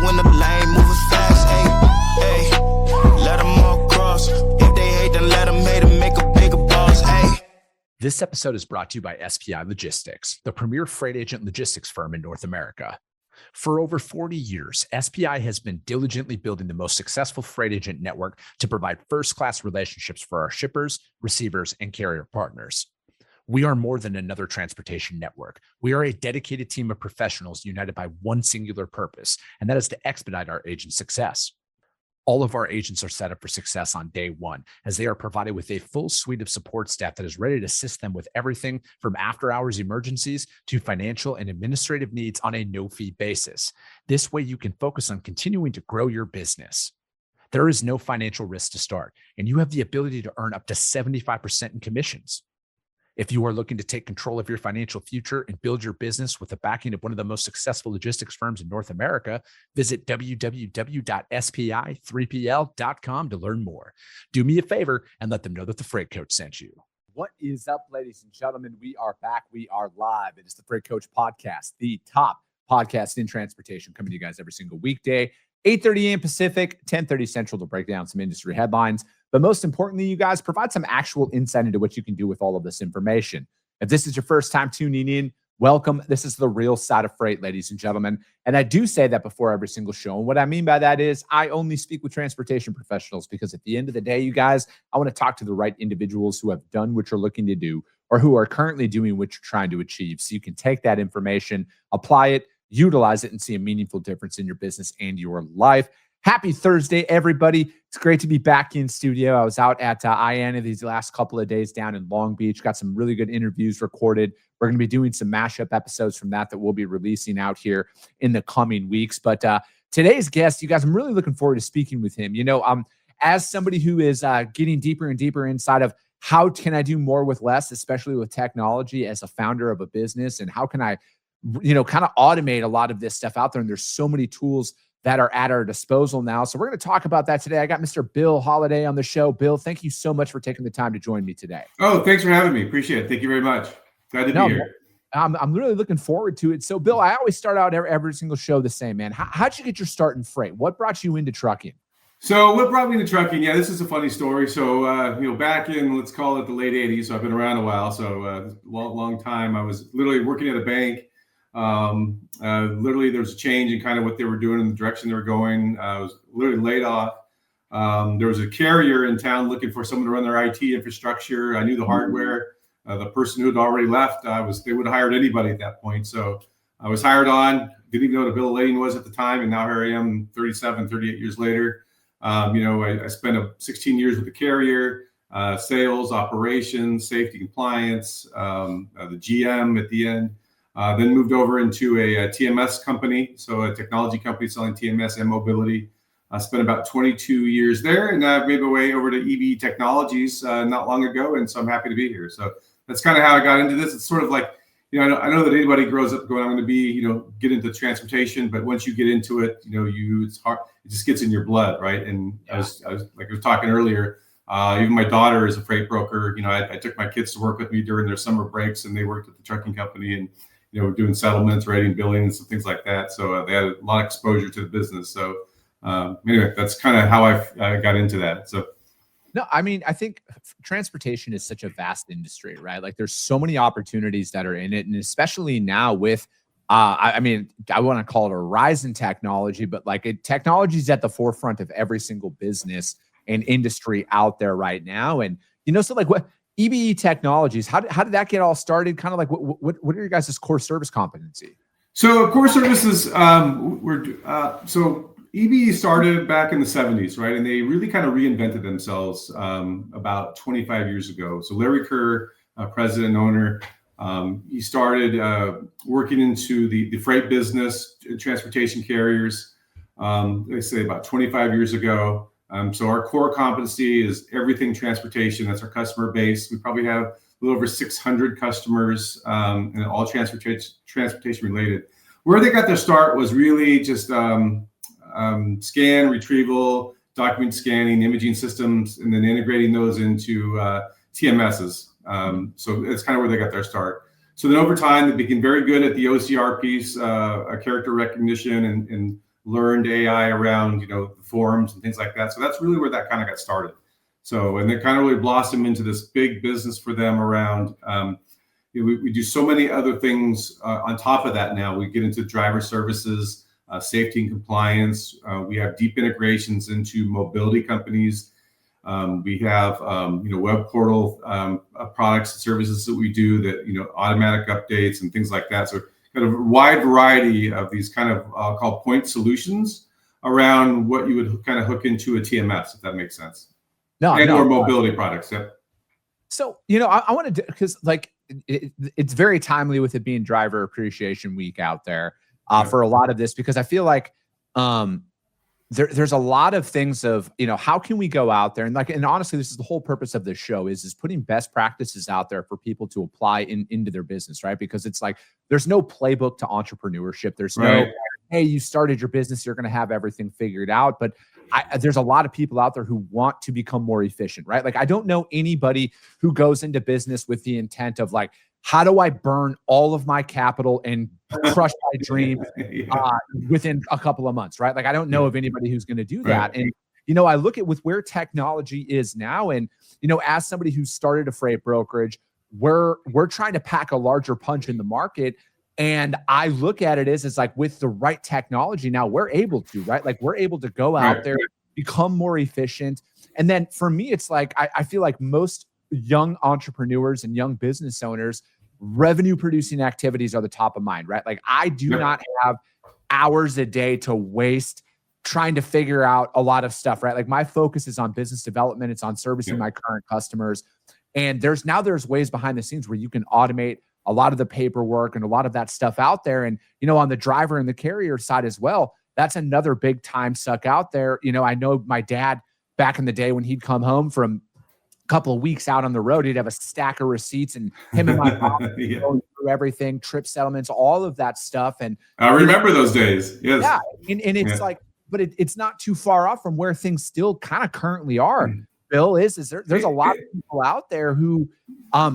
in the lane, moving fast, ayy, ayy. Let them all cross. If they hate, then let them hate and make a bigger boss, ayy. This episode is brought to you by SPI Logistics, the premier freight agent logistics firm in North America. For over 40 years, SPI has been diligently building the most successful freight agent network to provide first-class relationships for our shippers, receivers, and carrier partners. We are more than another transportation network. We are a dedicated team of professionals united by one singular purpose, and that is to expedite our agents' success. All of our agents are set up for success on day one, as they are provided with a full suite of support staff that is ready to assist them with everything from after-hours emergencies to financial and administrative needs on a no-fee basis. This way, you can focus on continuing to grow your business. There is no financial risk to start, and you have the ability to earn up to 75% in commissions. If you are looking to take control of your financial future and build your business with the backing of one of the most successful logistics firms in North America, visit www.spi3pl.com to learn more. Do me a favor and let them know that the Freight Coach sent you. What is up, ladies and gentlemen? We are back. We are live. It is the Freight Coach Podcast, the top podcast in transportation, coming to you guys every single weekday, 8:30 a.m. Pacific, 10:30 Central, to break down some industry headlines. But most importantly, you guys provide some actual insight into what you can do with all of this information. If this is your first time tuning in, welcome. This is the real side of freight, ladies and gentlemen. And I do say that before every single show. And what I mean by that is I only speak with transportation professionals, because at the end of the day, you guys, I want to talk to the right individuals who have done what you're looking to do or who are currently doing what you're trying to achieve. So you can take that information, apply it, utilize it, and see a meaningful difference in your business and your life. Happy Thursday, everybody. It's great to be back in studio. I was out at IANA these last couple of days down in Long Beach. Got some really good interviews recorded. We're going to be doing some mashup episodes from that we'll be releasing out here in the coming weeks. But today's guest, you guys, I'm really looking forward to speaking with him. You know, as somebody who is getting deeper and deeper inside of how can I do more with less, especially with technology as a founder of a business, and how can I, you know, kind of automate a lot of this stuff out there. And there's so many tools that are at our disposal now. So we're going to talk about that today. I got Mr. Bill Holaday on the show. Bill, thank you so much for taking the time to join me today. Oh, thanks for having me. Appreciate it. Thank you very much. Glad to be here. I'm really looking forward to it. So Bill, I always start out every single show the same, man. How'd you get your start in freight? What brought you into trucking? So what brought me into trucking? Yeah, this is a funny story. So, you know, back in, let's call it the late 80s. So I've been around a while. So long time. I was literally working at a bank. Literally there was a change in kind of what they were doing and the direction they were going. I was literally laid off. There was a carrier in town looking for someone to run their IT infrastructure. I knew the hardware. The person who had already left, they would have hired anybody at that point. So I was hired on, didn't even know what a bill of lading was at the time. And now here I am 38 years later. You know, I spent 16 years with the carrier, sales, operations, safety, compliance, the GM at the end. Then moved over into a TMS company, so a technology company selling TMS and mobility. I spent about 22 years there, and I made my way over to EBE Technologies not long ago, and so I'm happy to be here. So that's kind of how I got into this. It's sort of like, you know, I know that anybody grows up going, I'm going to be, you know, get into transportation, but once you get into it, you know, it's hard. It just gets in your blood, right? And yeah. I was talking earlier. Even my daughter is a freight broker. You know, I took my kids to work with me during their summer breaks, and they worked at the trucking company, and you know, doing settlements, writing billing, and some things like that. So they had a lot of exposure to the business. So anyway, that's kind of how I got into that. So. No, I mean, I think transportation is such a vast industry, right? Like there's so many opportunities that are in it. And especially now with, I mean, I want to call it a rise in technology, but like technology is at the forefront of every single business and industry out there right now. And, you know, so like what, EBE Technologies, how did that get all started? Kind of like what are your guys' core service competency? So core services, so EBE started back in the 70s, right? And they really kind of reinvented themselves about 25 years ago. So Larry Kerr, president and owner, he started working into the freight business, transportation carriers, they say about 25 years ago. So our core competency is everything transportation. That's our customer base. We probably have a little over 600 customers, and all transportation related. Where they got their start was really just scan, retrieval, document scanning, imaging systems, and then integrating those into TMSs. So that's kind of where they got their start. So then over time, they became very good at the OCR piece, character recognition, and learned AI around, forums and things like that. So that's really where that kind of got started. So, and it kind of really blossomed into this big business for them around, we do so many other things on top of that now. We get into driver services, safety and compliance. We have deep integrations into mobility companies. We have, web portal products and services that we do that, automatic updates and things like that. So kind of a wide variety of these kind of, I'll call point solutions around what you would kind of hook into a TMS, if that makes sense. Or mobility products. Yep. So, I wanted to, because like it's very timely with it being Driver Appreciation Week out there for a lot of this, because I feel like there's a lot of things of, how can we go out there and honestly, this is the whole purpose of this show is putting best practices out there for people to apply into their business, right? Because it's like, there's no playbook to entrepreneurship. There's no, hey, you started your business, you're going to have everything figured out. But there's a lot of people out there who want to become more efficient, right? Like, I don't know anybody who goes into business with the intent of like, how do I burn all of my capital and crush my dreams within a couple of months, right? Like, I don't know of anybody who's going to do that. And, I look at with where technology is now, and, as somebody who started a freight brokerage, we're trying to pack a larger punch in the market. And I look at it as like with the right technology now, we're able to, right? Like, we're able to go out there, become more efficient. And then for me, it's like, I feel like most young entrepreneurs and young business owners, revenue producing activities are the top of mind, right? Like, I do not have hours a day to waste trying to figure out a lot of stuff, right? Like, my focus is on business development. It's on servicing my current customers. And there's ways behind the scenes where you can automate a lot of the paperwork and a lot of that stuff out there. And, on the driver and the carrier side as well, that's another big time suck out there. I know my dad back in the day when he'd come home from a couple of weeks out on the road, he'd have a stack of receipts and him and my mom going through everything, trip settlements, all of that stuff. And I remember those days. Yes. Yeah. And it's like, but it's not too far off from where things still kind of currently are. Bill, there's a lot of people out there who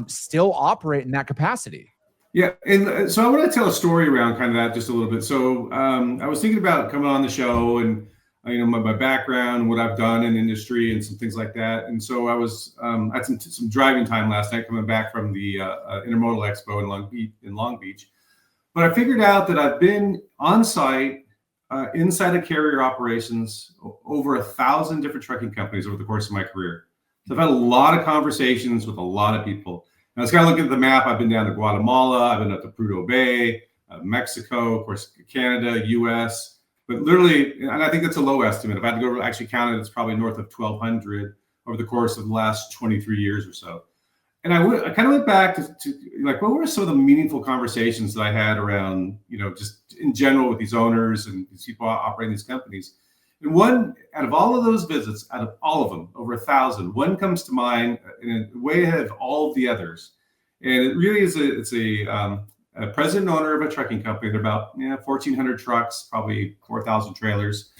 still operate in that capacity. Yeah, and so I want to tell a story around kind of that just a little bit. So I was thinking about coming on the show and my background, what I've done in industry, and some things like that. And so I was I had some driving time last night coming back from the Intermodal Expo in Long Beach. But I figured out that I've been on site inside of carrier operations over 1,000 different trucking companies over the course of my career. So I've had a lot of conversations with a lot of people. And I was kind of looking at the map. I've been down to Guatemala. I've been up to Prudhoe Bay, Mexico, of course, Canada, US. But literally, and I think that's a low estimate. If I had to go actually count it, it's probably north of 1,200 over the course of the last 23 years or so. And I kind of went back to like, what were some of the meaningful conversations that I had around, just in general with these owners and these people operating these companies. And one, out of all of those visits, out of all of them, over 1,000, one comes to mind and way ahead of all of the others. And it really is a president and owner of a trucking company. They're about 1,400 trucks, probably 4,000 trailers.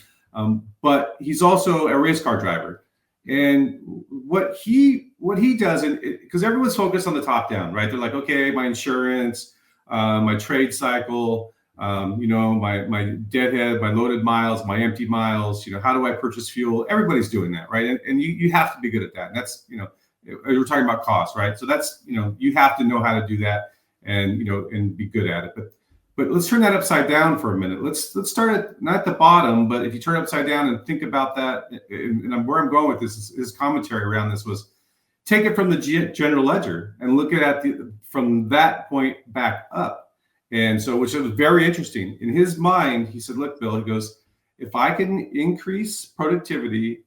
But he's also a race car driver. And what he does, because everyone's focused on the top down, right? They're like, okay, my insurance, my trade cycle, my deadhead, my loaded miles, my empty miles, how do I purchase fuel? Everybody's doing that, right? And you have to be good at that. And that's, we're talking about cost, right? So that's, you have to know how to do that and, and be good at it. But let's turn that upside down for a minute. Let's start at not the bottom, but if you turn it upside down and think about that, and where I'm going with this, his commentary around this was, take it from the general ledger and look at it from that point back up. And so, which was very interesting. In his mind, he said, look, Bill, he goes, if I can increase productivity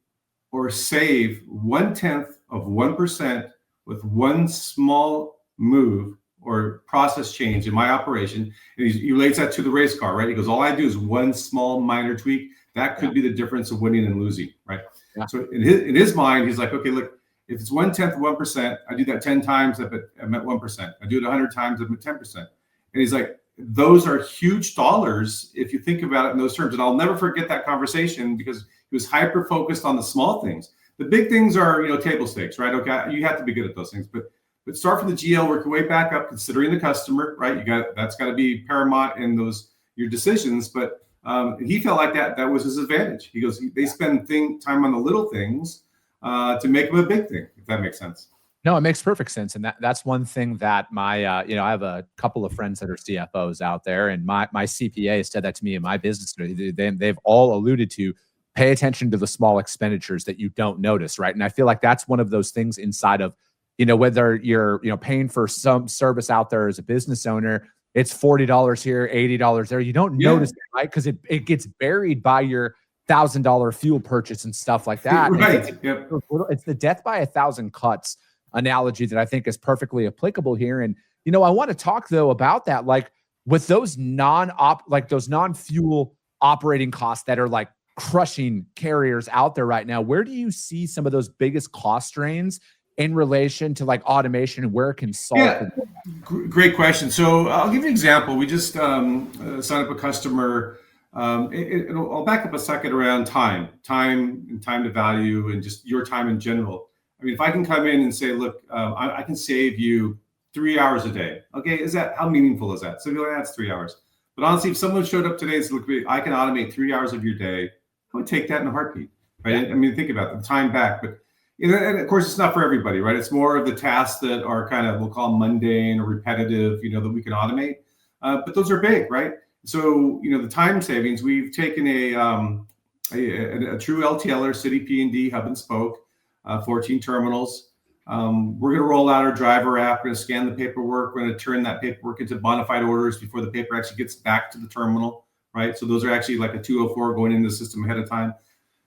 or save 0.1% with one small move or process change in my operation, and he relates that to the race car, right? He goes, all I do is one small minor tweak. That could be the difference of winning and losing, right? Yeah. So in his mind, he's like, okay, look, if it's 0.1 of 1%, I do that 10 times, I'm at 1%. I do it 100 times, I'm at 10%. And he's like, those are huge dollars if you think about it in those terms. And I'll never forget that conversation because he was hyper focused on the small things. The big things are, table stakes, right? Okay, you have to be good at those things, but start from the GL, work your way back up, considering the customer, right? That's got to be paramount in your decisions. But He felt like that was his advantage. He goes, they spend time on the little things to make them a big thing, if that makes sense. No, it makes perfect sense. And that's one thing that my, I have a couple of friends that are CFOs out there, and my CPA said that to me in my business. They've all alluded to pay attention to the small expenditures that you don't notice, right? And I feel like that's one of those things inside of, whether you're, paying for some service out there as a business owner, it's $40 here, $80 there. You don't notice it, right? Because it gets buried by your $1,000 fuel purchase and stuff like that. Right. It's the death by 1,000 cuts analogy that I think is perfectly applicable here. And, I want to talk though about that, like with those non-fuel operating costs that are like crushing carriers out there right now. Where do you see some of those biggest cost drains in relation to like automation, and where it can solve? Yeah, great question. So I'll give you an example. We just signed up a customer. I'll back up a second around time to value, and just your time in general. I mean, if I can come in and say, look, I can save you 3 hours a day. Okay, how meaningful is that? So you're like, that's 3 hours. But honestly, if someone showed up today and said, look, I can automate 3 hours of your day, I would take that in a heartbeat, right? Yeah. I mean, think about the time back. But and of course, it's not for everybody, right? It's more of the tasks that are kind of, we'll call them mundane or repetitive, that we can automate. But those are big, right? So, the time savings, we've taken a true LTLer, City P&D, hub and spoke, 14 terminals. We're going to roll out our driver app. We're going to scan the paperwork. We're going to turn that paperwork into bona fide orders before the paper actually gets back to the terminal, right? So those are actually like a 204 going into the system ahead of time.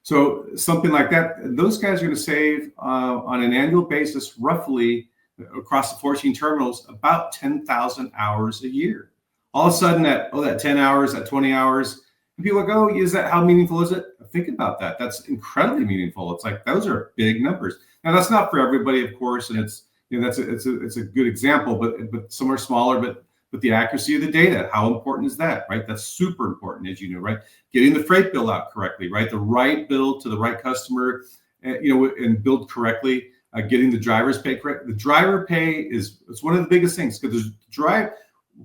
So something like that, those guys are going to save on an annual basis, roughly across the 14 terminals, about 10,000 hours a year. All of a sudden that 10 hours, that 20 hours, and people are like, oh, how meaningful is it? Think about that. That's incredibly meaningful. It's like, those are big numbers. Now that's not for everybody, of course. And it's, it's a good example, but some are smaller, but the accuracy of the data, how important is that, right? That's super important, as you know, right? Getting the freight bill out correctly, right? The right bill to the right customer, and billed correctly, getting the driver's pay correct. The driver pay it's one of the biggest things, because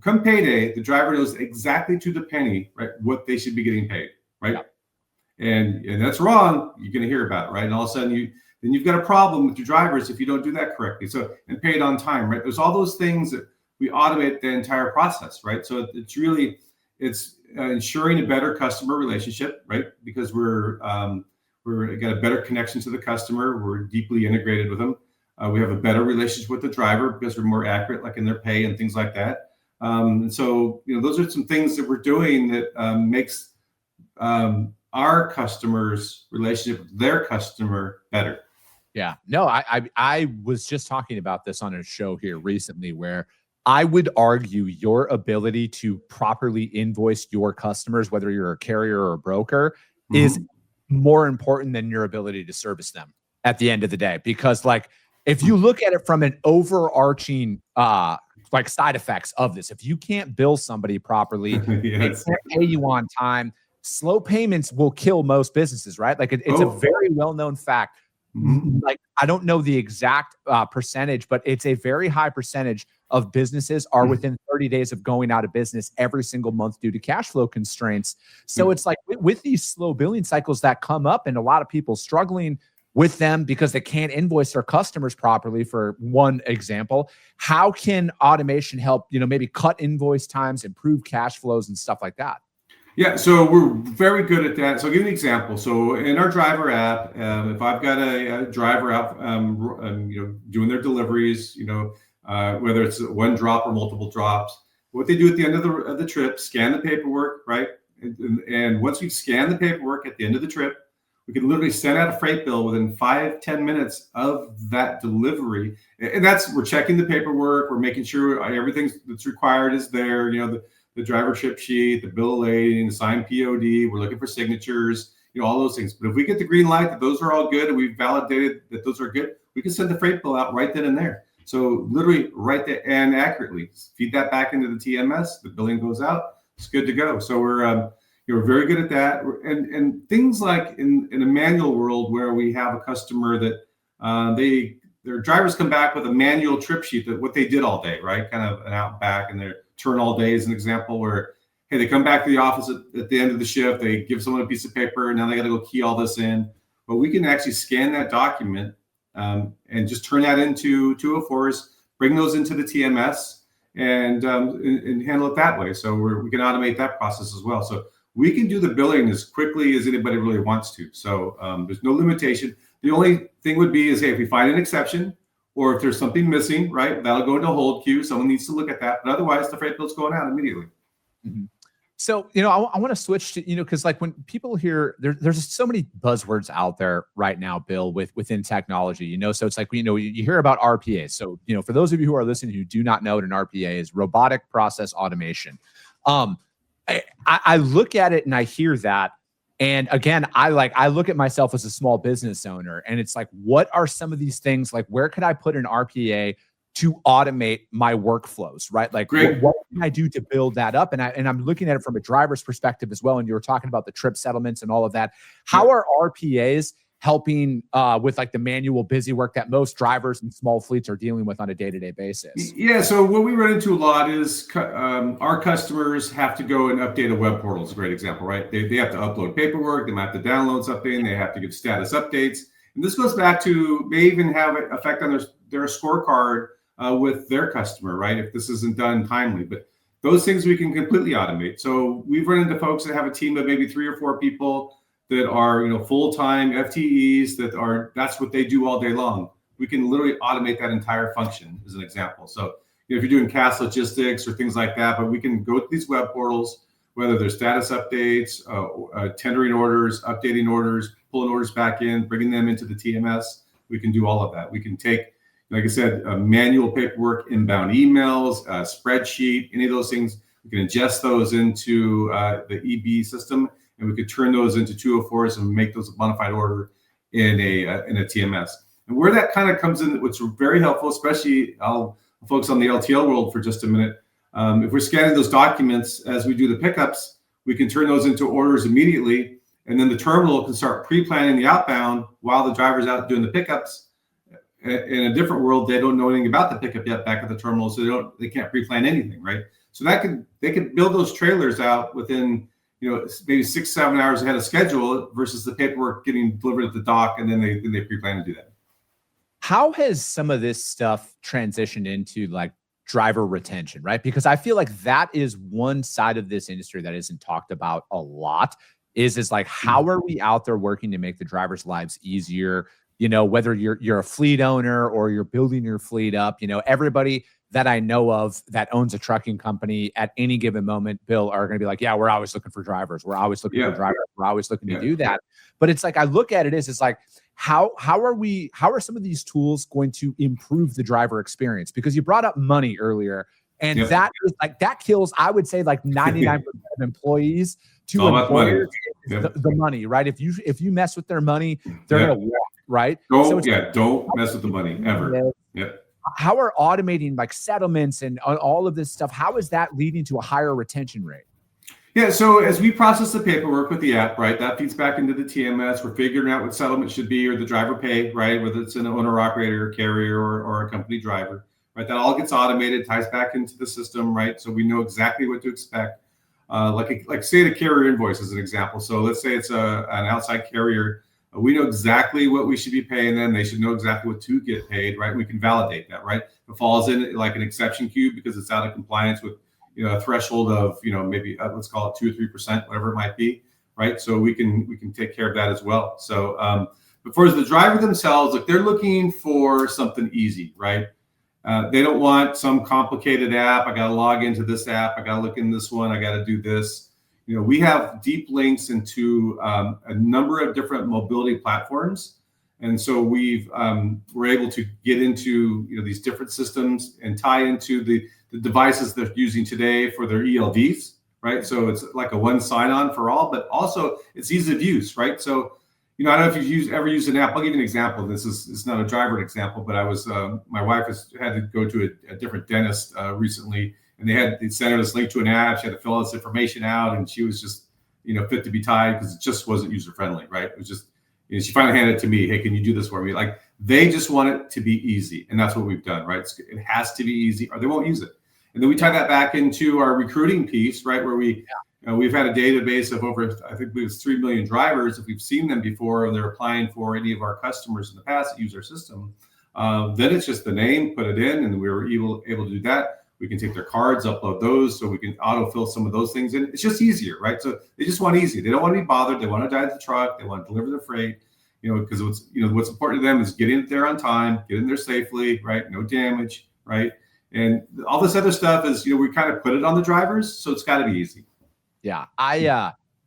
come payday, the driver knows exactly to the penny, right, what they should be getting paid, right? Yeah. And that's wrong, you're going to hear about it, right? And all of a sudden you've got a problem with your drivers if you don't do that correctly. So, and paid on time, right? There's all those things that we automate the entire process, right? So it's ensuring a better customer relationship, right? Because we're got a better connection to the customer. We're deeply integrated with them. We have a better relationship with the driver because we're more accurate, like in their pay and things like that. And so, those are some things that we're doing that makes our customers' relationship with their customer better. Yeah, no, I was just talking about this on a show here recently, where I would argue your ability to properly invoice your customers, whether you're a carrier or a broker, is more important than your ability to service them at the end of the day. Because like, if you look at it from an overarching like side effects of this, if you can't bill somebody properly, yes, they can't pay you on time, slow payments will kill most businesses, right? Like it's a very well-known fact. Like, I don't know the exact percentage, but it's a very high percentage of businesses are within 30 days of going out of business every single month due to cash flow constraints. So it's like with these slow billing cycles that come up, and a lot of people struggling with them because they can't invoice their customers properly, for one example, how can automation help, maybe cut invoice times, improve cash flows and stuff like that? Yeah, so we're very good at that. So I'll give you an example. So in our driver app, if I've got a driver out, doing their deliveries, whether it's one drop or multiple drops, what they do at the end of the trip, scan the paperwork, right? And once we scan the paperwork at the end of the trip, we can literally send out a freight bill within 5-10 minutes of that delivery. And we're checking the paperwork, we're making sure everything that's required is there, the driver trip sheet, the bill of lading, the signed POD, we're looking for signatures, all those things. But if we get the green light that those are all good and we've validated that those are good, we can send the freight bill out right then and there. So literally right there, and accurately feed that back into the TMS, the billing goes out, it's good to go. So we're very good at that. And things like in a manual world where we have a customer that their drivers come back with a manual trip sheet that what they did all day, right? Kind of an out back, and their turn all day is an example where hey, they come back to the office at the end of the shift, they give someone a piece of paper, and now they got to go key all this in. But we can actually scan that document and just turn that into 204s, bring those into the TMS, and handle it that way. So we can automate that process as well. So we can do the billing as quickly as anybody really wants to. So there's no limitation. The only thing would be is, hey, if we find an exception or if there's something missing, right, that'll go into hold queue. Someone needs to look at that. But otherwise, the freight bill's going out immediately. Mm-hmm. So, I want to switch to, because like when people hear there's just so many buzzwords out there right now, Bill, within technology, so it's like, you hear about RPA. So, for those of you who are listening who do not know what an RPA is, robotic process automation. I look at it and I hear that. And again, I look at myself as a small business owner, and it's like, what are some of these things? Like, where could I put an RPA to automate my workflows, right? Like, what can I do to build that up? And I'm looking at it from a driver's perspective as well. And you were talking about the trip settlements and all of that. How are RPAs helping with like the manual busy work that most drivers and small fleets are dealing with on a day-to-day basis? Yeah, so what we run into a lot is our customers have to go and update a web portal. Is a great example, right? They have to upload paperwork, they might have to download something, they have to give status updates. And this goes back to, may even have an effect on their scorecard with their customer, right? If this isn't done timely. But those things we can completely automate. So we've run into folks that have a team of maybe 3 or 4 people that are, full-time FTEs that's what they do all day long. We can literally automate that entire function as an example. So if you're doing CAS logistics or things like that, but we can go to these web portals, whether they're status updates, tendering orders, updating orders, pulling orders back in, bringing them into the TMS. We can do all of that. We can take, like I said, manual paperwork, inbound emails, spreadsheet, any of those things. We can ingest those into the EBE system, and we could turn those into 204s and make those a bona fide order in a TMS. And where that kind of comes in, what's very helpful, especially I'll focus on the LTL world for just a minute. If we're scanning those documents as we do the pickups, we can turn those into orders immediately, and then the terminal can start pre-planning the outbound while the driver's out doing the pickups. In a different world, they don't know anything about the pickup yet back at the terminal, so they can't pre-plan anything, right? So they could build those trailers out within maybe 6-7 hours ahead of schedule versus the paperwork getting delivered at the dock, and then they pre-plan to do that. How has some of this stuff transitioned into like driver retention, right? Because I feel like that is one side of this industry that isn't talked about a lot. Is like, how are we out there working to make the drivers' lives easier? Whether you're a fleet owner or you're building your fleet up, everybody that I know of that owns a trucking company at any given moment, Bill, are going to be like, yeah, we're always looking for drivers. We're always looking for drivers. We're always looking to do that. But it's like, I look at it as, it's like, how are some of these tools going to improve the driver experience? Because you brought up money earlier, and that is like, that kills, I would say, like 99% of employees to employers, the money, right? If you mess with their money, they're going to walk. Right. Don't mess with the money ever. How are automating like settlements and all of this stuff? How is that leading to a higher retention rate? Yeah. So as we process the paperwork with the app, right, that feeds back into the TMS. We're figuring out what settlement should be, or the driver pay, right, whether it's an owner operator, carrier, or a company driver, right. That all gets automated, ties back into the system, right. So we know exactly what to expect. Like say the carrier invoice as an example. So let's say it's an outside carrier. We know exactly what we should be paying them. They should know exactly what to get paid, right? We can validate that, right? If it falls in like an exception queue because it's out of compliance with, a threshold of, maybe let's call it 2 or 3%, whatever it might be, right? So we can take care of that as well. So, but for the driver themselves, like they're looking for something easy, right? They don't want some complicated app. I got to log into this app. I got to look in this one. I got to do this. We have deep links into a number of different mobility platforms. And so we're able to get into these different systems and tie into the devices they're using today for their ELDs, right? So it's like a one sign-on for all, but also it's ease of use, right? So I don't know if you've ever used an app. I'll give you an example. It's not a driver example, but I was my wife had to go to a different dentist recently. And they sent her this link to an app. She had to fill all this information out, and she was just, fit to be tied because it just wasn't user friendly, right? It was just, she finally handed it to me. Hey, can you do this for me? Like they just want it to be easy, and that's what we've done, right? It has to be easy, or they won't use it. And then we tie that back into our recruiting piece, right? Where we we've had a database of over, I think it was 3 million drivers. If we've seen them before and they're applying for any of our customers in the past that use our system, then it's just the name, put it in, and we were able to do that. We can take their cards, upload those, so we can autofill some of those things in. It's just easier, right? So they just want easy. They don't want to be bothered. They want to drive the truck. They want to deliver the freight, because what's important to them is getting it there on time, getting there safely, right? No damage, right? And all this other stuff is, we kind of put it on the drivers, so it's got to be easy. Yeah.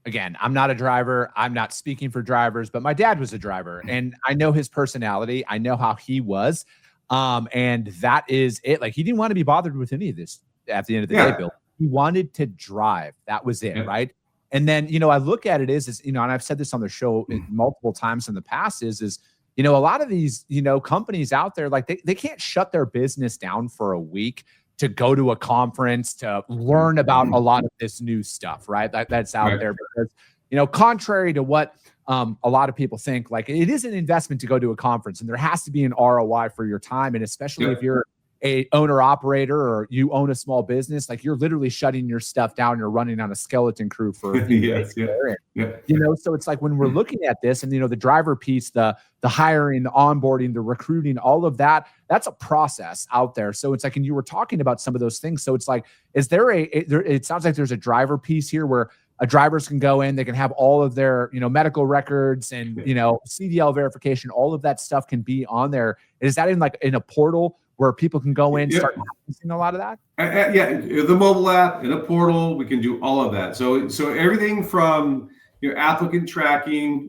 Again, I'm not a driver. I'm not speaking for drivers, but my dad was a driver and I know his personality. I know how he was. And that is it. Like, he didn't want to be bothered with any of this at the end of the day, Bill. He wanted to drive. That was it. Right. And then, I look at it is, and I've said this on the show multiple times in the past is, a lot of these, companies out there, like they can't shut their business down for a week to go to a conference, to learn about a lot of this new stuff, right? That's out there because, contrary to what a lot of people think, like, it is an investment to go to a conference and there has to be an ROI for your time. And especially if you're a owner operator or you own a small business, like, you're literally shutting your stuff down. You're running on a skeleton crew for so it's like when we're looking at this and, the driver piece, the hiring, the onboarding, the recruiting, all of that, that's a process out there. So it's like, and you were talking about some of those things. So it's like, is there it sounds like there's a driver piece here where a drivers can go in, they can have all of their, medical records and, CDL verification, all of that stuff can be on there. Is that in a portal where people can go in, start using a lot of that? The mobile app, in a portal, we can do all of that. So everything from applicant tracking,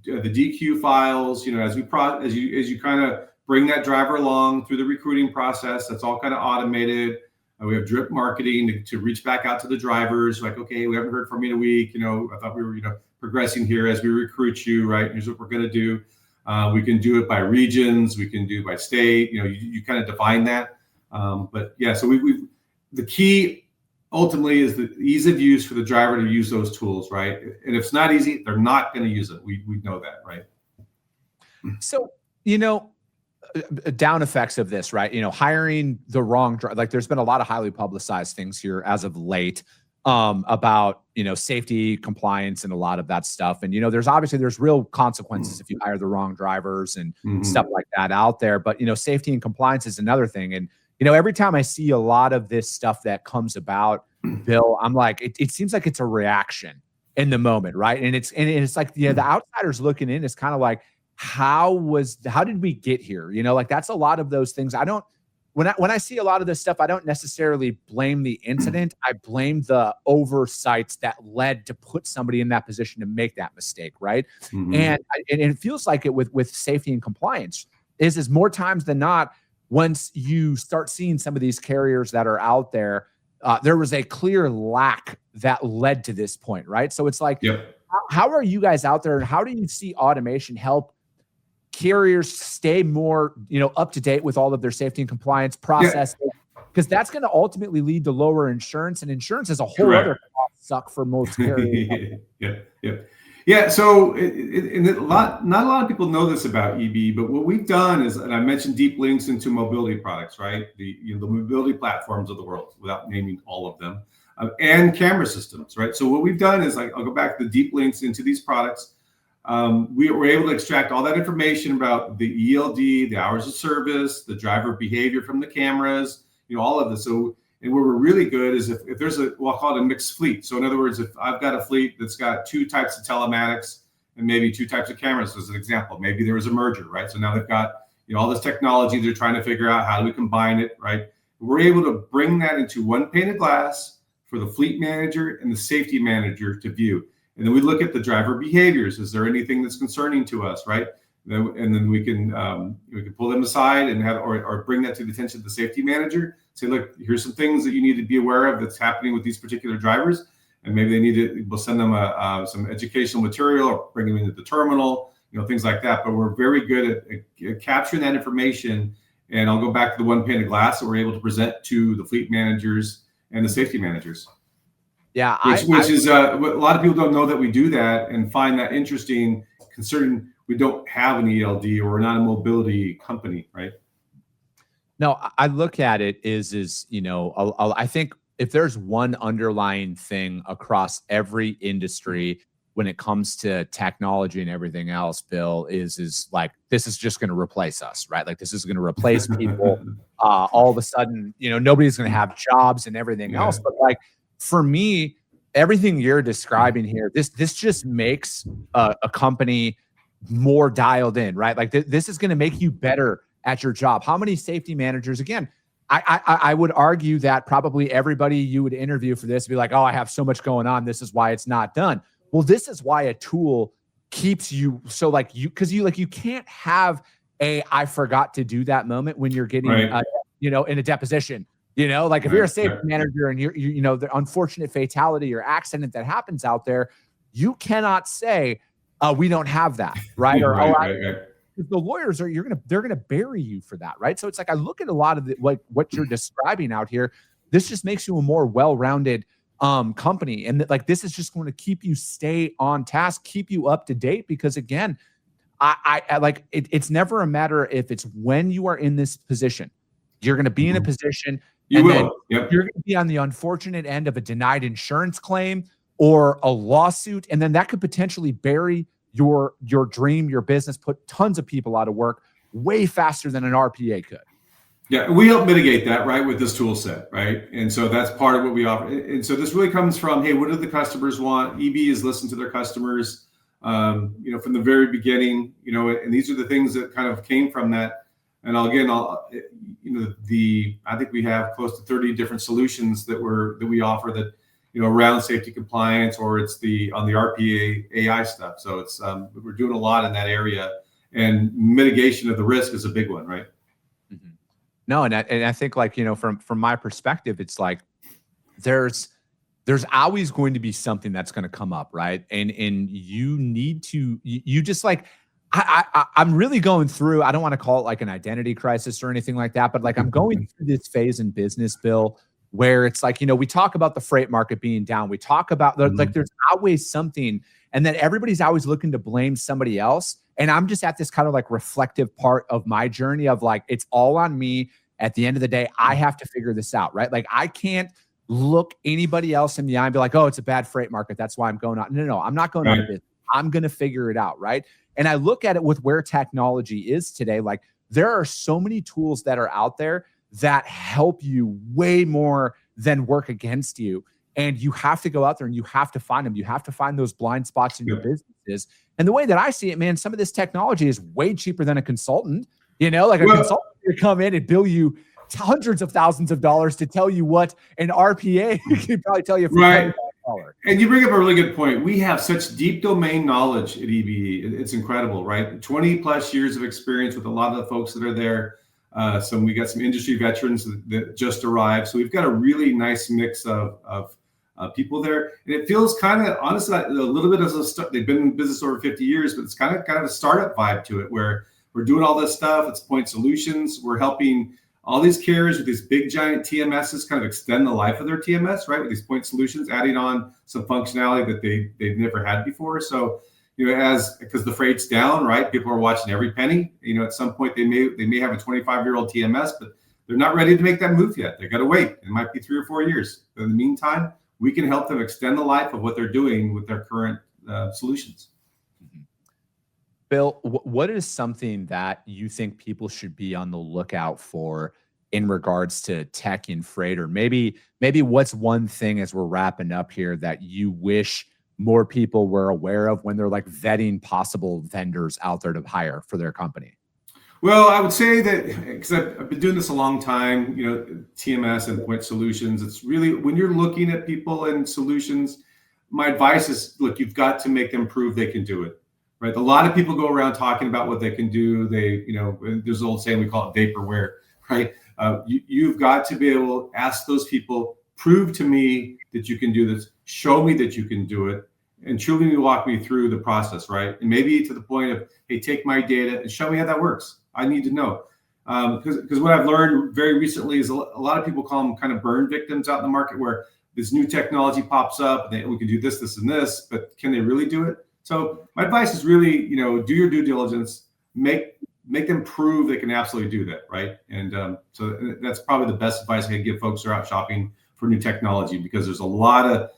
the DQ files, as you kind of bring that driver along through the recruiting process, that's all kind of automated. We have drip marketing to reach back out to the drivers, like, okay, we haven't heard from you in a week. I thought we were progressing here as we recruit you, right? Here's what we're going to do. We can do it by regions. We can do it by state. You kind of define that. So the key ultimately is the ease of use for the driver to use those tools, right? And if it's not easy, they're not going to use it. We know that, right? So, down effects of this, right? Hiring the wrong driver. Like, there's been a lot of highly publicized things here as of late about, safety, compliance, and a lot of that stuff. And, there's real consequences if you hire the wrong drivers and stuff like that out there. But, safety and compliance is another thing. And, every time I see a lot of this stuff that comes about, Bill, I'm like, it seems like it's a reaction in the moment, right? And it's like, the outsiders looking in is kind of like, how did we get here? Like, that's a lot of those things. When I see a lot of this stuff, I don't necessarily blame the incident. I blame the oversights that led to put somebody in that position to make that mistake, right? And it feels like it with safety and compliance is more times than not, once you start seeing some of these carriers that are out there, there was a clear lack that led to this point, right? So it's like, how are you guys out there and how do you see automation help carriers stay more, up to date with all of their safety and compliance processes? Because that's going to ultimately lead to lower insurance, and insurance is a whole other cost suck for most carriers. So not a lot of people know this about EBE, but what we've done is, and I mentioned deep links into mobility products, right? The mobility platforms of the world, without naming all of them, and camera systems, right? So what we've done is, like, I'll go back to the deep links into these products. We were able to extract all that information about the ELD, the hours of service, the driver behavior from the cameras, all of this. So, and where we're really good is if there's I'll call it a mixed fleet. So in other words, if I've got a fleet that's got 2 types of telematics and maybe 2 types of cameras, as an example, maybe there was a merger, right? So now they've got, all this technology, they're trying to figure out how do we combine it, right? We're able to bring that into one pane of glass for the fleet manager and the safety manager to view. And then we look at the driver behaviors. Is there anything that's concerning to us, right? And then we can pull them aside and have or bring that to the attention of the safety manager. Say, look, here's some things that you need to be aware of that's happening with these particular drivers, and maybe they need to. We'll send them some educational material or bring them into the terminal, things like that. But we're very good at capturing that information. And I'll go back to the one pane of glass that we're able to present to the fleet managers and the safety managers. Yeah, which is a lot of people don't know that we do that and find that interesting, considering we don't have an ELD or we're not a mobility company, right? No, I look at it I think if there's one underlying thing across every industry when it comes to technology and everything else, Bill, is like, this is just going to replace us, right? Like, this is going to replace people. All of a sudden, nobody's going to have jobs and everything else. But like, for me, everything you're describing here, this just makes a company more dialed in, right? Like, this is going to make you better at your job. How many safety managers, again, I would argue that probably everybody you would interview for this would be like, oh, I have so much going on, this is why it's not done. Well, this is why a tool keeps you, so like because you can't have I forgot to do that moment when you're getting in a deposition. Like if you're a safety manager and you're the unfortunate fatality or accident that happens out there, you cannot say we don't have that, right? The lawyers they're gonna bury you for that, right? So it's like, I look at a lot of what you're describing out here. This just makes you a more well-rounded company, and like, this is just going to keep you stay on task, keep you up to date, because again, I like it's never a matter if it's when you are in this position. You're going to be in a position, you're going to be on the unfortunate end of a denied insurance claim or a lawsuit, and then that could potentially bury your dream, your business, put tons of people out of work way faster than an RPA could. Yeah, we help mitigate that, right, with this tool set, right? And so that's part of what we offer. And so this really comes from, hey, what do the customers want? EBE is listen to their customers, from the very beginning, and these are the things that kind of came from that. And I think we have close to 30 different solutions that we offer that, around safety compliance, or it's on the RPA AI stuff. So it's we're doing a lot in that area, and mitigation of the risk is a big one, right? Mm-hmm. No, and I think, like, from my perspective, it's like there's always going to be something that's going to come up, right? And you need to you just like, I'm really going through, I don't want to call it like an identity crisis or anything like that, but like, I'm going through this phase in business, Bill, where it's like, we talk about the freight market being down. We talk about like, there's always something, and then everybody's always looking to blame somebody else. And I'm just at this kind of like reflective part of my journey of like, it's all on me. At the end of the day, I have to figure this out, right? Like, I can't look anybody else in the eye and be like, oh, it's a bad freight market, that's why I'm going out. No, I'm not going out of business. I'm going to figure it out, right? And I look at it with where technology is today. Like, there are so many tools that are out there that help you way more than work against you. And you have to go out there and you have to find them. You have to find those blind spots in your businesses. And the way that I see it, man, some of this technology is way cheaper than a consultant. Like a consultant could come in and bill you hundreds of thousands of dollars to tell you what an RPA can probably tell you. Right. And you bring up a really good point. We have such deep domain knowledge at EBE. It's incredible, right? 20 plus years of experience with a lot of the folks that are there. We got some industry veterans that just arrived. So we've got a really nice mix of people there. And it feels kind of, honestly, a little bit as they've been in business over 50 years, but it's kind of a startup vibe to it, where we're doing all this stuff. It's point solutions. We're helping all these carriers with these big giant TMSs kind of extend the life of their TMS, right? With these point solutions, adding on some functionality that they've never had before. So, because the freight's down, right? People are watching every penny. At some point they may have a 25-year-old TMS, but they're not ready to make that move yet. They got to wait. It might be 3 or 4 years. But in the meantime, we can help them extend the life of what they're doing with their current solutions. Bill, what is something that you think people should be on the lookout for in regards to tech and freight? Or maybe what's one thing, as we're wrapping up here, that you wish more people were aware of when they're like vetting possible vendors out there to hire for their company? Well, I would say that, because I've been doing this a long time, TMS and point solutions, it's really, when you're looking at people and solutions, my advice is, look, you've got to make them prove they can do it. Right. A lot of people go around talking about what they can do. There's an old saying, we call it vaporware, right? You've got to be able to ask those people, prove to me that you can do this, show me that you can do it, and truly walk me through the process, right? And maybe to the point of, hey, take my data and show me how that works. I need to know. Because what I've learned very recently is a lot of people call them kind of burn victims out in the market, where this new technology pops up, and we can do this, this, and this, but can they really do it? So my advice is really, do your due diligence, make them prove they can absolutely do that, right? And so that's probably the best advice I can give folks who are out shopping for new technology, because there's a lot of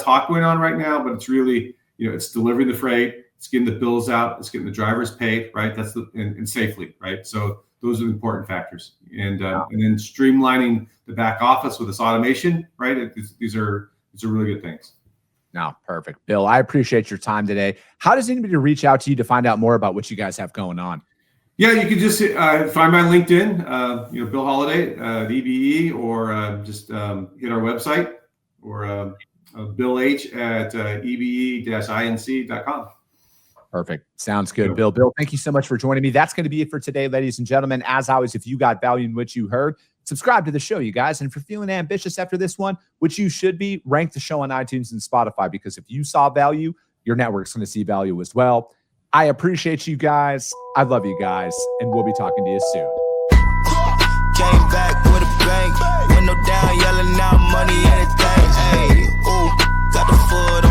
talk going on right now, but it's really, it's delivering the freight, it's getting the bills out, it's getting the drivers paid, right? That's and safely, right? So those are the important factors, and then streamlining the back office with this automation, right? These are really good things. No, perfect. Bill, I appreciate your time today. How does anybody reach out to you to find out more about what you guys have going on? Yeah, you can just find me on LinkedIn, Bill Holaday at EBE, or just hit our website, or Bill H at ebe-inc.com. Perfect. Sounds good, Bill. Bill, thank you so much for joining me. That's going to be it for today, ladies and gentlemen. As always, if you got value in what you heard, subscribe to the show, you guys. And if you're feeling ambitious after this one, which you should be, rank the show on iTunes and Spotify, because if you saw value, your network's going to see value as well. I appreciate you guys. I love you guys. And we'll be talking to you soon. Came back with a bang. Window down, yelling out money, anything. Hey, ooh, got the foot